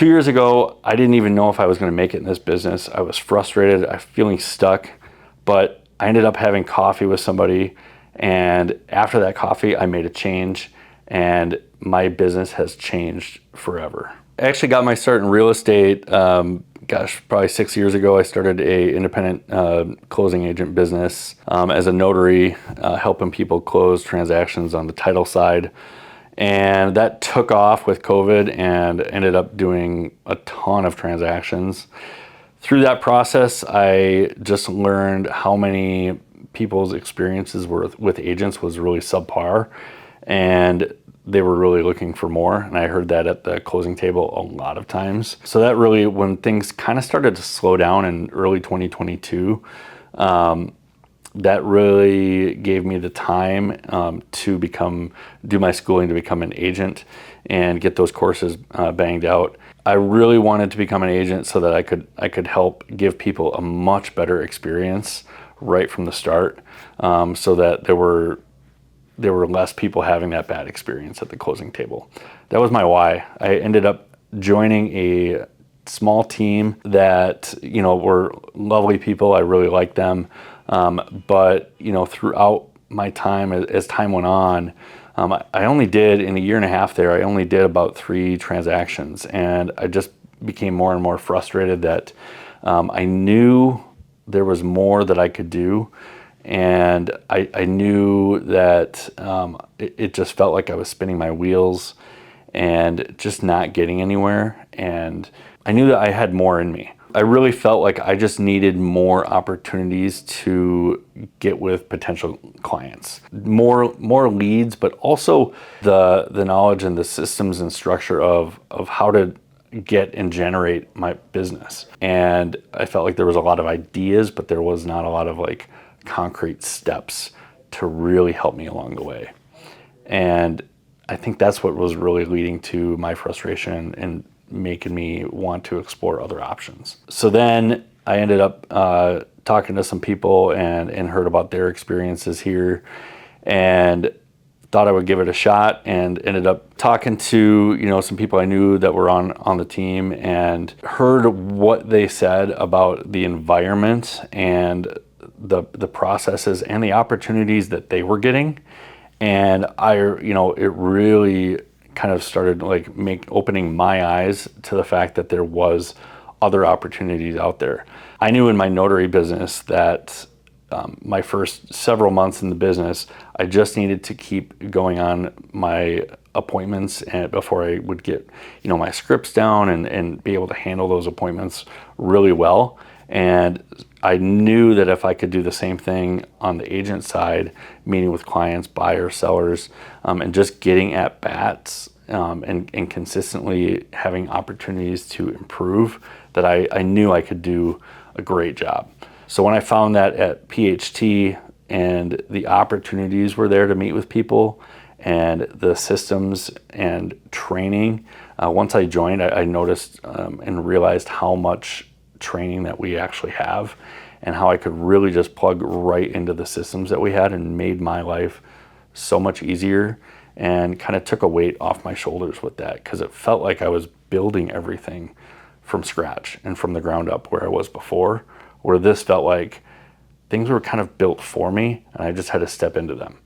2 years ago, I didn't even know if I was going to make it in this business. I was frustrated, I was feeling stuck, but I ended up having coffee with somebody, and after that coffee, I made a change, and my business has changed forever. I actually got my start in real estate, probably 6 years ago. I started a independent closing agent business as a notary, helping people close transactions on the title side. And that took off with COVID and ended up doing a ton of transactions. Through that process, I just learned how many people's experiences with agents was really subpar, and they were really looking for more. And I heard that at the closing table a lot of times. So that really, when things kind of started to slow down in early 2022, that really gave me the time to do my schooling to become an agent and get those courses banged out. I really wanted to become an agent so that I could help give people a much better experience right from the start, so that there were less people having that bad experience at the closing table. That was my why. I ended up joining a small team that, were lovely people. I really liked them. But throughout my time, as time went on, I only did, in a year and a half there, I only did about 3 transactions. And I just became more and more frustrated that I knew there was more that I could do. And I knew that it just felt like I was spinning my wheels and just not getting anywhere. And I knew that I had more in me. I really felt like I just needed more opportunities to get with potential clients, more leads, but also the knowledge and the systems and structure of how to get and generate my business. And I felt like there was a lot of ideas, but there was not a lot of like concrete steps to really help me along the way. And I think that's what was really leading to my frustration and making me want to explore other options. So then I ended up talking to some people and heard about their experiences here, and thought I would give it a shot, and ended up talking to some people I knew that were on the team, and heard what they said about the environment and the processes and the opportunities that they were getting. And it really kind of started opening my eyes to the fact that there was other opportunities out there. I knew in my notary business that my first several months in the business, I just needed to keep going on my appointments and before I would get my scripts down and be able to handle those appointments really well. And I knew that if I could do the same thing on the agent side, meeting with clients, buyers, sellers, and just getting at bats and consistently having opportunities to improve, that I knew I could do a great job. So when I found that at PHT and the opportunities were there to meet with people and the systems and training, once I joined, I noticed and realized how much training that we actually have and how I could really just plug right into the systems that we had, and made my life so much easier and kind of took a weight off my shoulders with that, because it felt like I was building everything from scratch and from the ground up, where I was before, where this felt like things were kind of built for me and I just had to step into them.